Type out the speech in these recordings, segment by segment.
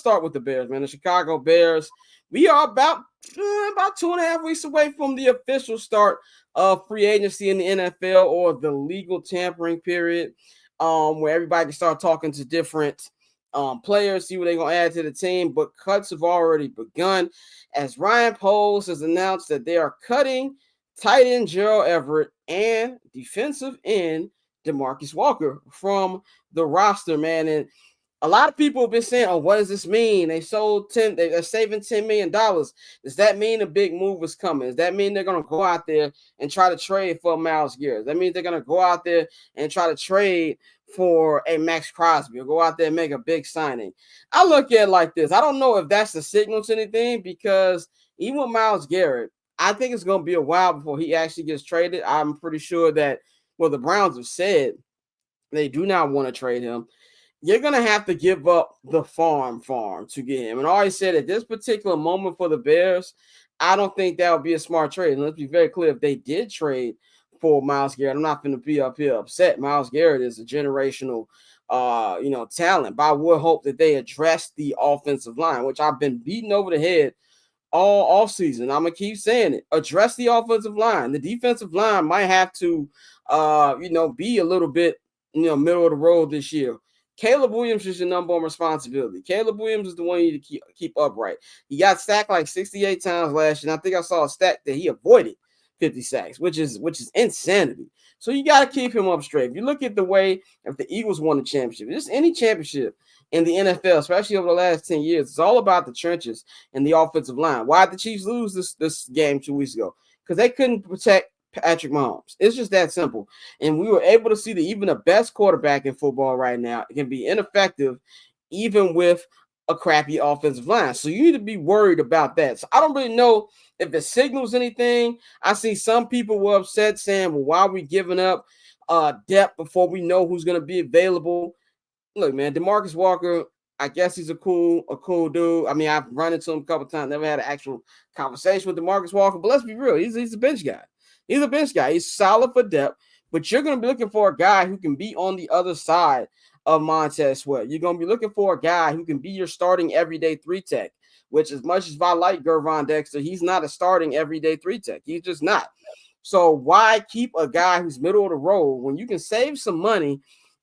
start with the Bears, man. The Chicago Bears. We are about 2.5 weeks away from the official start of free agency in the NFL, or the legal tampering period, where everybody can start talking to different players, see what they're going to add to the team. But cuts have already begun, as Ryan Poles has announced that they are cutting tight end Gerald Everett and defensive end DeMarcus Walker from the roster, man. And a lot of people have been saying, oh, what does this mean? They're saving $10 million. Does that mean a big move is coming? Does that mean they're going to go out there and try to trade for Myles Garrett? That means they're going to go out there and try to trade for a Max Crosby, or go out there and make a big signing? I look at it like this. I don't know if that's the signal to anything, because even with Myles Garrett, I think it's going to be a while before he actually gets traded. I'm pretty sure that, well, the Browns have said they do not want to trade him. You're going to have to give up the farm to get him. And I always said, at this particular moment for the Bears, I don't think that would be a smart trade. And let's be very clear, if they did trade for Myles Garrett, I'm not going to be up here upset. Myles Garrett is a generational talent. But I would hope that they address the offensive line, which I've been beating over the head all offseason. I'm going to keep saying it. Address the offensive line. The defensive line might have to, be a little bit, middle of the road this year. Caleb Williams is your number one responsibility. Caleb Williams is the one you need to keep upright. He got sacked like 68 times last year, and I think I saw a stat that he avoided 50 sacks, which is insanity. So you got to keep him up straight. If you look at the way if the Eagles won the championship, just any championship in the NFL, especially over the last 10 years, it's all about the trenches and the offensive line. Why did the Chiefs lose this game 2 weeks ago? Because they couldn't protect Patrick Mahomes. It's just that simple. And we were able to see that even the best quarterback in football right now can be ineffective even with a crappy offensive line. So you need to be worried about that. So I don't really know if it signals anything. I see some people were upset saying, well, why are we giving up depth before we know who's going to be available? Look, man, DeMarcus Walker, I guess he's a cool dude. I mean, I've run into him a couple times, never had an actual conversation with DeMarcus Walker, but let's be real. He's a bench guy. He's a bench guy. He's solid for depth, but you're going to be looking for a guy who can be on the other side of Montez Sweat. You're going to be looking for a guy who can be your starting everyday 3-tech, which, as much as I like Gervon Dexter, he's not a starting everyday 3-tech. He's just not. So why keep a guy who's middle of the road when you can save some money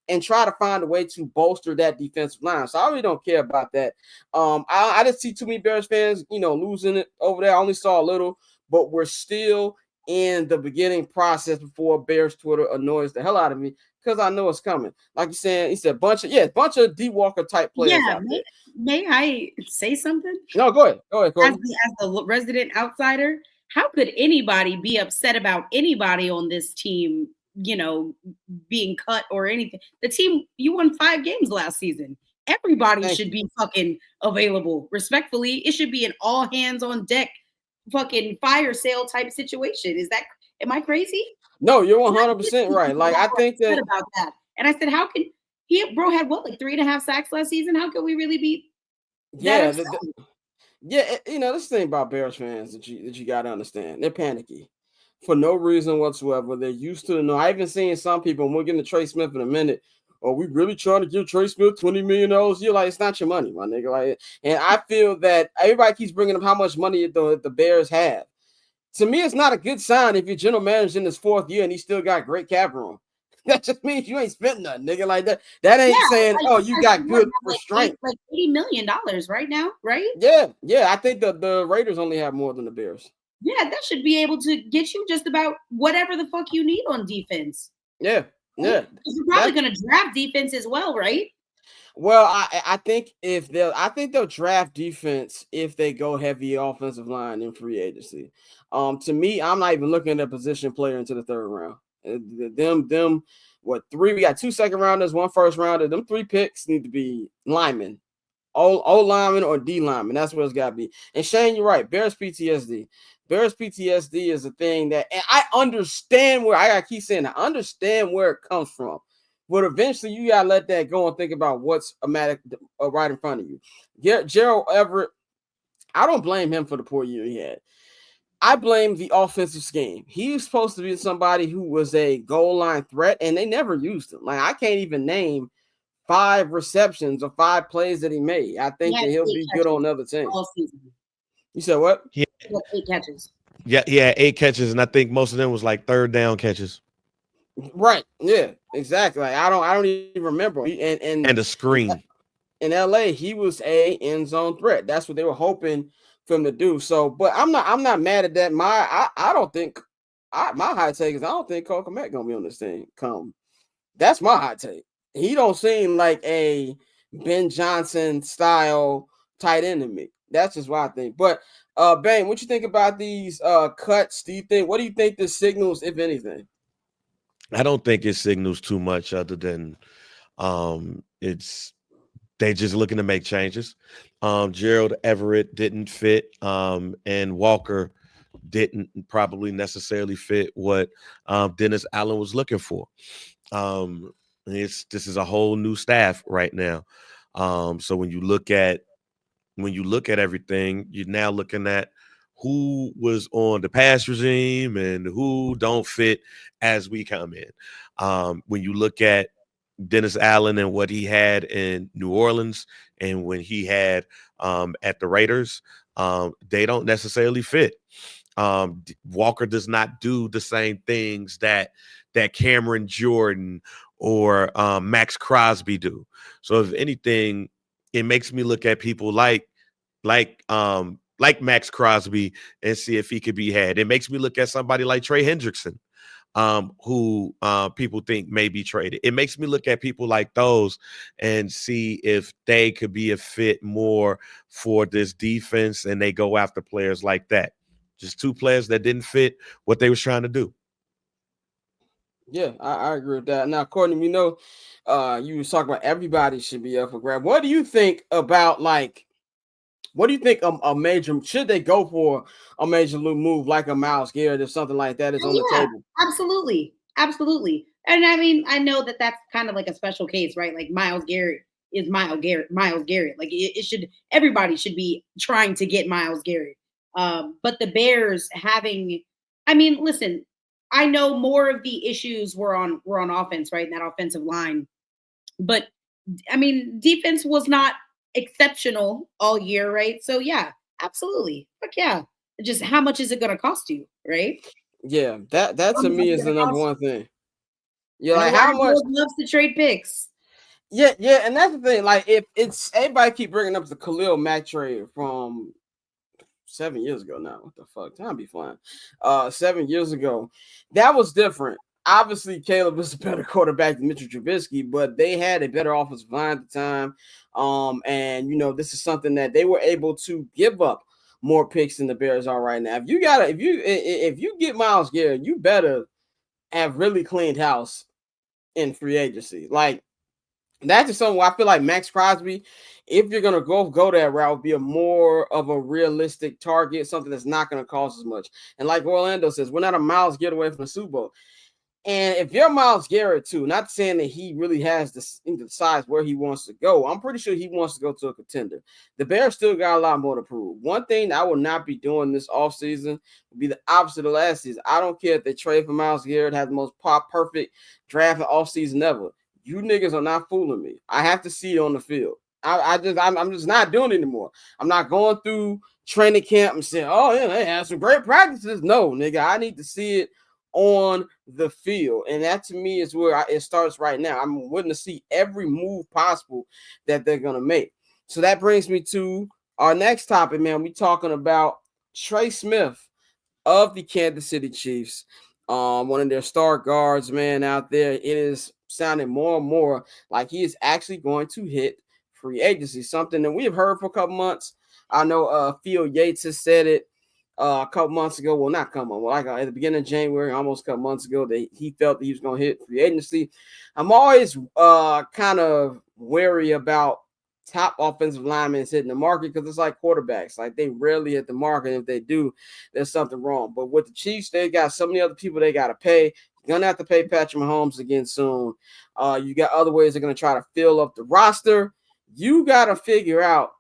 and try to find a way to bolster that defensive line? So I really don't care about that. I didn't see too many Bears fans, losing it over there. I only saw a little, but we're still in the beginning process before Bears Twitter annoys the hell out of me, because I know it's coming. Like you said, he said bunch of D Walker type players. Yeah, may I say something? No, go ahead. As the resident outsider, how could anybody be upset about anybody on this team, being cut or anything? The team, you won 5 games last season. Everybody should be fucking available. Respectfully, it should be an all hands on deck fucking fire sale type situation. Am I crazy? No, you're 100% right. Like, I think that about that. And I said, how can bro had what, like 3.5 sacks last season? How could we really be? This thing about Bears fans that you got to understand. They're panicky for no reason whatsoever. They're used to I even seen some people, and we'll get into Trey Smith in a minute. Are we really trying to give Trey Smith $20 million? You're like, it's not your money, my nigga. Like, and I feel that everybody keeps bringing up how much money the Bears have. To me, it's not a good sign if your general manager's in his 4th year and he still got great cap room. That just means you ain't spent nothing, nigga. Like that. That ain't saying, you got good restraint. Like $80 million right now, right? Yeah. I think the Raiders only have more than the Bears. Yeah, that should be able to get you just about whatever the fuck you need on defense. Yeah. You're probably going to draft defense as well, right? Well, I think they'll draft defense if they go heavy offensive line in free agency. To me, I'm not even looking at a position player into the 3rd round. Them, what, 3? We got 2 second rounders, 1 first rounder. Them 3 picks need to be linemen, O lineman or D lineman. That's what it's got to be. And Shane, you're right. Bears PTSD. Bears PTSD is a thing that, and I understand where I keep saying, I understand where it comes from. But eventually, you gotta let that go and think about what's right in front of you. Gerald Everett, I don't blame him for the poor year he had. I blame the offensive scheme. He was supposed to be somebody who was a goal line threat, and they never used him. Like, I can't even name 5 receptions or 5 plays that he made. I He think had that he'll 8 be good catches on another team. all season. You said what? He He had 8 catches. he had 8 catches, and I think most of them was like third down catches Right. Yeah. Exactly. Like, I don't even remember. And and a screen. in LA, he was a end zone threat. That's what they were hoping for him to do. So, but I'm not mad at that. I don't think my hot take is I don't think Cole Kmet gonna be on this thing. That's my hot take. He don't seem like a Ben Johnson style tight end to me. That's just what I think. But Bane, what you think about these cuts? What do you think this signals, if anything? I don't think it signals too much other than it's they just looking to make changes. Gerald Everett didn't fit, and Walker didn't probably necessarily fit what Dennis Allen was looking for. This is a whole new staff right now. So when you look at everything, you're now looking at who was on the pass regime and who don't fit as we come in. When you look at Dennis Allen and what he had in New Orleans and when he had at the Raiders, they don't necessarily fit. Walker does not do the same things that Cameron Jordan or Max Crosby do. So if anything, it makes me look at people like Max Crosby and see if he could be had. It makes me look at somebody like Trey Hendrickson, who people think may be traded. It makes me look at people like those and see if they could be a fit more for this defense, and they go after players like that. Just 2 players that didn't fit what they was trying to do. Yeah, I agree with that. Now, Courtney, we know you was talking about everybody should be up for grab. What do you think about what do you think a major should they go for a major move like a Myles Garrett or something like that is on the Yeah, table? absolutely. Absolutely. And I mean, I know that that's kind of like a special case, right? Like Myles Garrett is Myles Garrett. Like it should, everybody should be trying to get Myles Garrett. But the Bears having, I mean, listen, I know more of the issues were on offense, right? In that offensive line. But I mean, defense was not exceptional all year, right? So yeah, absolutely. Fuck yeah. Just how much is it gonna cost you, right? Yeah, that How to much me is it is the gonna number cost one you? thing. Yeah, And a like lot how of much? girls loves to trade picks. Yeah, and that's the thing. Like if it's everybody keep bringing up the Khalil Mack trade from 7 years ago now. What the fuck? Time be flying. 7 years ago. That was different. Obviously, Caleb was a better quarterback than Mitchell Trubisky, but they had a better offensive line at the time. And this is something that they were able to give up more picks than the Bears are right now. If you get Myles Garrett, you better have really cleaned house in free agency. Like that's just something where I feel like Max Crosby, if you're gonna go that route, would be a more of a realistic target, something that's not gonna cost as much. And like Orlando says, we're not a Myles Garrett away from the Super Bowl. And if you're Myles Garrett too, not saying that he really has the size where he wants to go, I'm pretty sure he wants to go to a contender. The Bears still got a lot more to prove. One thing I will not be doing this offseason would be the opposite of last season. I don't care if they trade for Myles Garrett, have the most perfect draft offseason ever. You niggas are not fooling me. I have to see it on the field. I'm just not doing it anymore. I'm not going through training camp and saying, oh yeah, they had some great practices. No, nigga, I need to see it on the field. And that to me is where it starts right now. I'm willing to see every move possible that they're going to make. So that brings me to our next topic, man. We're talking about Trey Smith of the Kansas City Chiefs. One of their star guards, man, out there. It is sounding more and more like he is actually going to hit free agency, something that we have heard for a couple months. I know Phil Yates has said it a couple months ago. Well, not a couple months, like at the beginning of January, almost a couple months ago, that he felt that he was going to hit free agency. I'm always kind of wary about top offensive linemen hitting the market because it's like quarterbacks. Like they rarely hit the market. If they do, there's something wrong. But with the Chiefs, they got so many other people they got to pay. You're gonna have to pay Patrick Mahomes again soon. You got other ways they're gonna try to fill up the roster. You got to figure out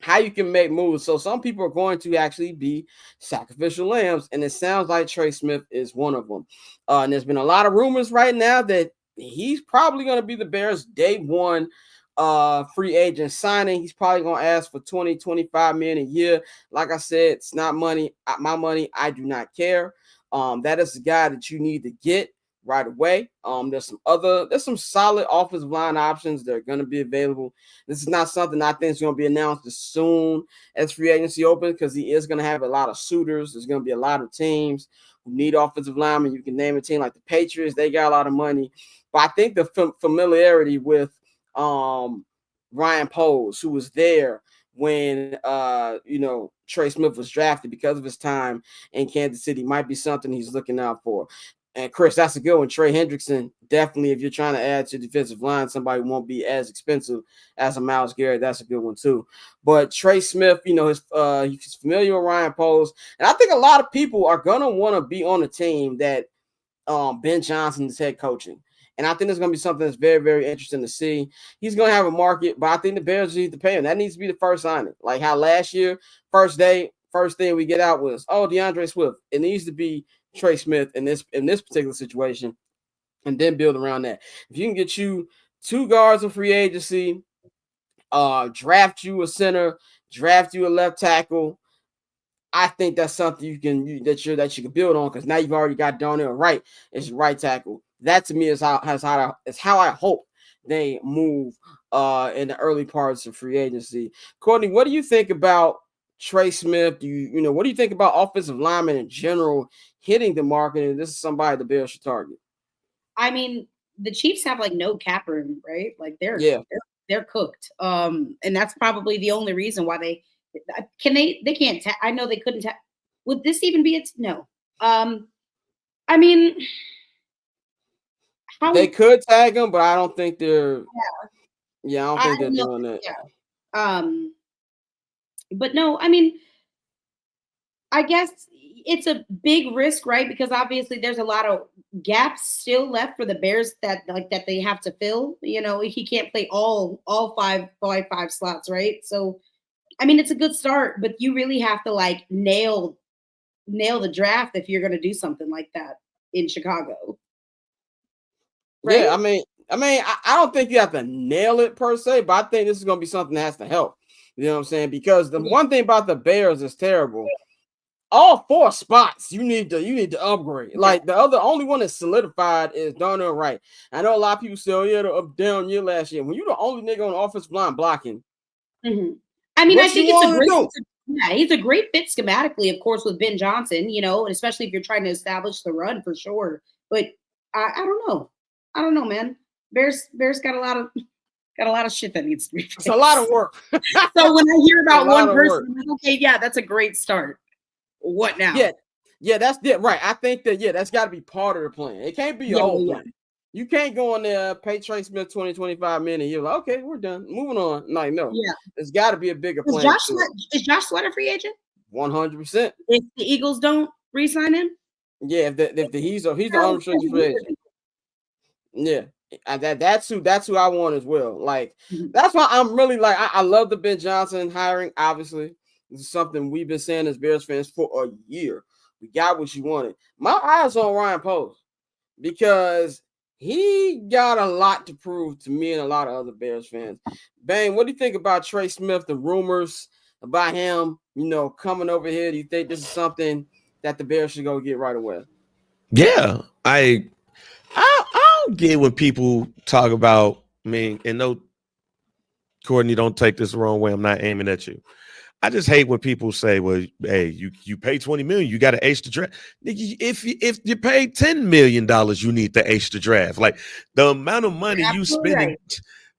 how you can make moves. So some people are going to actually be sacrificial lambs, and it sounds like Trey Smith is one of them. And there's been a lot of rumors right now that he's probably going to be the Bears' day one free agent signing. He's probably going to ask for 20-25 million a year. Like I said, it's not money, my money. I do not care. That is the guy that you need to get right away. There's some solid offensive line options that are going to be available. This is not something I think is going to be announced as soon as free agency opens, because he is going to have a lot of suitors. There's going to be a lot of teams who need offensive linemen. You can name a team like the Patriots. They got a lot of money. But I think the familiarity with Ryan Poles, who was there when Trey Smith was drafted, because of his time in Kansas City, might be something he's looking out for. And Chris, that's a good one. Trey Hendrickson, definitely, if you're trying to add to the defensive line, somebody won't be as expensive as a Myles Garrett. That's a good one too. But Trey Smith, he's familiar with Ryan Poles, and I think a lot of people are gonna want to be on a team that Ben Johnson is head coaching. And I think it's going to be something that's very, very interesting to see. He's going to have a market, but I think the Bears need to pay him. That needs to be the first signing. Like how last year, first thing we get out was, DeAndre Swift. It needs to be Trey Smith in this particular situation, and then build around that. If you can get you 2 guards in free agency, draft you a center, draft you a left tackle, I think that's something you can build on, because now you've already got Darnell Wright as your right tackle. That to me is how I hope they move in the early parts of free agency. Courtney, what do you think about Trey Smith? What do you think about offensive linemen in general hitting the market? And this is somebody the Bears should target. I mean, the Chiefs have like no cap room, right? Like they're cooked. And that's probably the only reason why they can't. I know they couldn't. Would this even be no? I mean. They could tag him, but I don't think they're. Yeah, I don't think they're doing that. Yeah. But no, I mean, I guess it's a big risk, right? Because obviously there's a lot of gaps still left for the Bears that they have to fill. He can't play all five slots, right? So, I mean, it's a good start, but you really have to nail the draft if you're going to do something like that in Chicago. Right? Yeah, I mean, I don't think you have to nail it per se, but I think this is going to be something that has to help. You know what I'm saying? Because the one thing about the Bears is terrible. All 4 spots you need to upgrade. Like the only one that's solidified is Darnell Wright. I know a lot of people say, the up down year last year. When you're the only nigga on the offensive line blocking. Mm-hmm. I mean, I think he's a great fit schematically, of course, with Ben Johnson. Especially if you're trying to establish the run for sure. But I don't know. I don't know, man. Bears got a lot of shit that needs to be fixed. It's a lot of work. So when I hear about one person, I'm like, okay, yeah, that's a great start. What now? Yeah, that's it. Right. I think that's got to be part of the plan. It can't be your whole plan. You can't go in there, pay Trey Smith 20-25 million. You're like, okay, we're done. Moving on. Like, no. Yeah. There's got to be a bigger plan. Is Josh Sweat a free agent? 100%. If the Eagles don't re-sign him? Yeah, if he's the unrestricted free agent. Yeah, that's who I want as well. Like that's why I'm really I love the Ben Johnson hiring. Obviously, this is something we've been saying as Bears fans for a year. We got what you wanted. My eyes on Ryan Poles, because he got a lot to prove to me and a lot of other Bears fans. Bang, what do you think about Trey Smith? The rumors about him, coming over here. Do you think this is something that the Bears should go get right away? Yeah, I don't get when people talk about me, and no, Courtney, don't take this the wrong way. I'm not aiming at you. I just hate when people say, "Well, hey, you pay $20 million, you got to ace the draft." If you pay $10 million, you need to ace the draft. Like the amount of money you spending,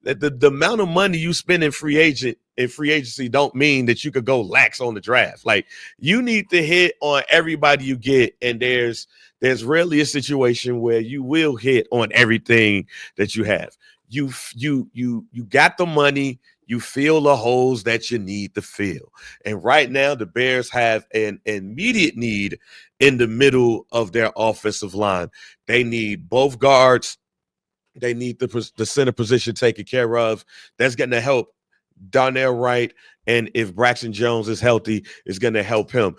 the amount of money you spend in free agency don't mean that you could go lax on the draft. Like you need to hit on everybody you get, and there's rarely a situation where you will hit on everything that you have. You got the money. You fill the holes that you need to fill. And right now, the Bears have an immediate need in the middle of their offensive line. They need both guards. They need the center position taken care of. That's going to help Darnell Wright. And if Braxton Jones is healthy, it's going to help him.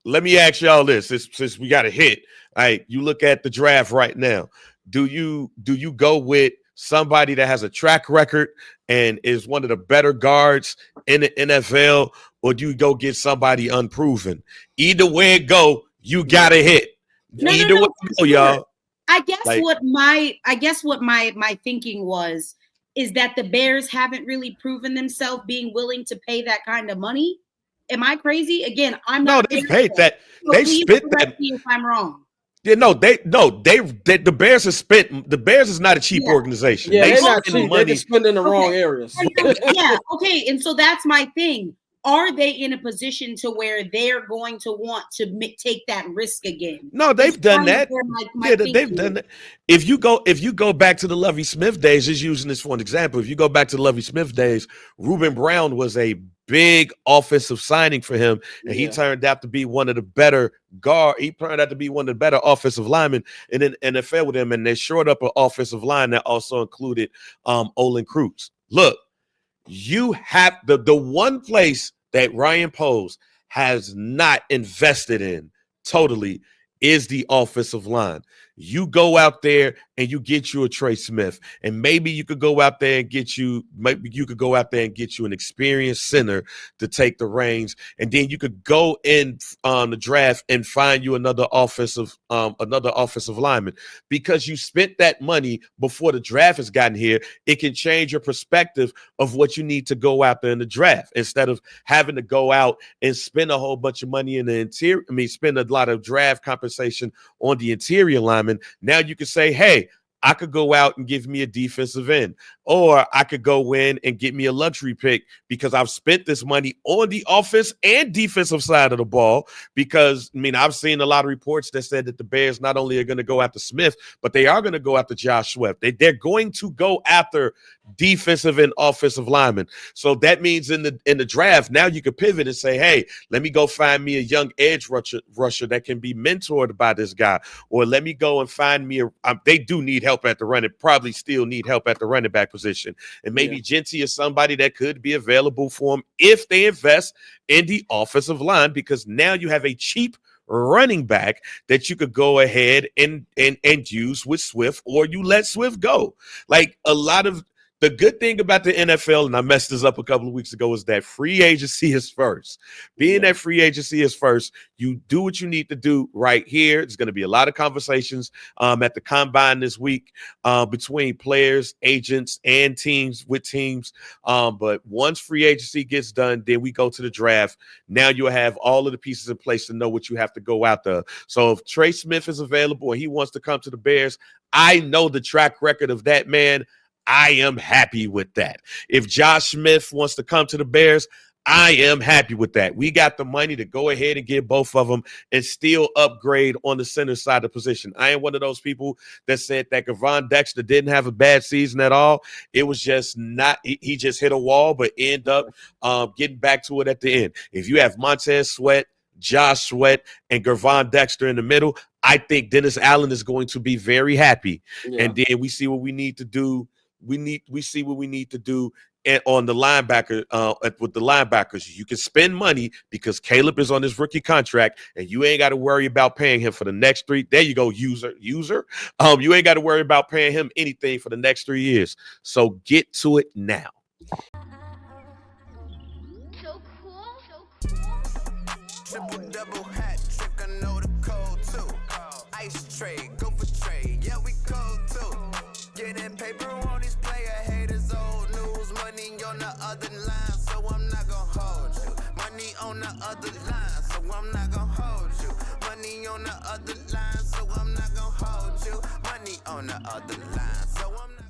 Let me ask y'all this, since we got a hit. All right, you look at the draft right now. Do you go with somebody that has a track record and is one of the better guards in the NFL, or do you go get somebody unproven? Either way it go, you gotta hit. Either way it go, y'all. I guess what my thinking was is that the Bears haven't really proven themselves being willing to pay that kind of money. Am I crazy? Again, I'm not. No, they paid that. So they spent that. If I'm wrong. Yeah, the Bears have spent. The Bears is not a cheap organization. Yeah, they're not spend cheap. money. They just spend in the wrong areas. Yeah, okay. And so that's my thing. Are they in a position to where they're going to want to take that risk again? No, they've done that. They've done that. If you go back to the Lovie Smith days, just using this for an example, if you go back to the Lovie Smith days, Reuben Brown was a big offensive signing for him, and he turned out to be one of the better He turned out to be one of the better offensive linemen in the NFL with him, and they shored up an offensive line that also included Olin Cruz. Look, you have the one place that Ryan Poles has not invested in totally is the offensive line. You go out there and you get you a Trey Smith, and maybe you could go out there and get you an experienced center to take the reins, and then you could go in on the draft and find you another offensive lineman, because you spent that money before the draft has gotten here. It can change your perspective of what you need to go out there in the draft, instead of having to go out and spend a whole bunch of money in the interior. Spend a lot of draft compensation on the interior lineman. Now you can say, hey, I could go out and give me a defensive end, or I could go in and get me a luxury pick because I've spent this money on the offense and defensive side of the ball. Because, I've seen a lot of reports that said that the Bears not only are going to go after Smith, but they are going to go after Josh Sweat. They're going to go after defensive and offensive linemen. So that means in the draft, now you can pivot and say, hey, let me go find me a young edge rusher that can be mentored by this guy, or let me go and find me they do need help at the running, probably still need help at the running back position. And maybe Genty is somebody that could be available for them if they invest in the offensive line, because now you have a cheap running back that you could go ahead and use with Swift, or you let Swift go. Like, a lot of the good thing about the NFL, and I messed this up a couple of weeks ago, is that free agency is first. Being that free agency is first, you do what you need to do right here. There's going to be a lot of conversations at the combine this week between players, agents, and teams with teams. But once free agency gets done, then we go to the draft. Now you'll have all of the pieces in place to know what you have to go out there. So if Trey Smith is available and he wants to come to the Bears, I know the track record of that man. I am happy with that. If Josh Smith wants to come to the Bears, I am happy with that. We got the money to go ahead and get both of them and still upgrade on the center side of the position. I am one of those people that said that Gervon Dexter didn't have a bad season at all. It was just not – he just hit a wall, but end up getting back to it at the end. If you have Montez Sweat, Josh Sweat, and Gervon Dexter in the middle, I think Dennis Allen is going to be very happy. And then we see what we need to do. We see what we need to do on the linebacker with the linebackers. You can spend money because Caleb is on his rookie contract, and you ain't got to worry about paying him for the next 3. There you go, user. You ain't got to worry about paying him anything for the next 3 years. So get to it now. So cool. Triple double hat trick, I know the code too. Ice trade, go for trade. Yeah, we cold too. Getting paper on these player haters, old news, money on the other line, so I'm not gonna hold you. Money on the other line, so I'm not gonna hold you. Money on the other line, so I'm not gonna hold you. Money on the other line, so I'm not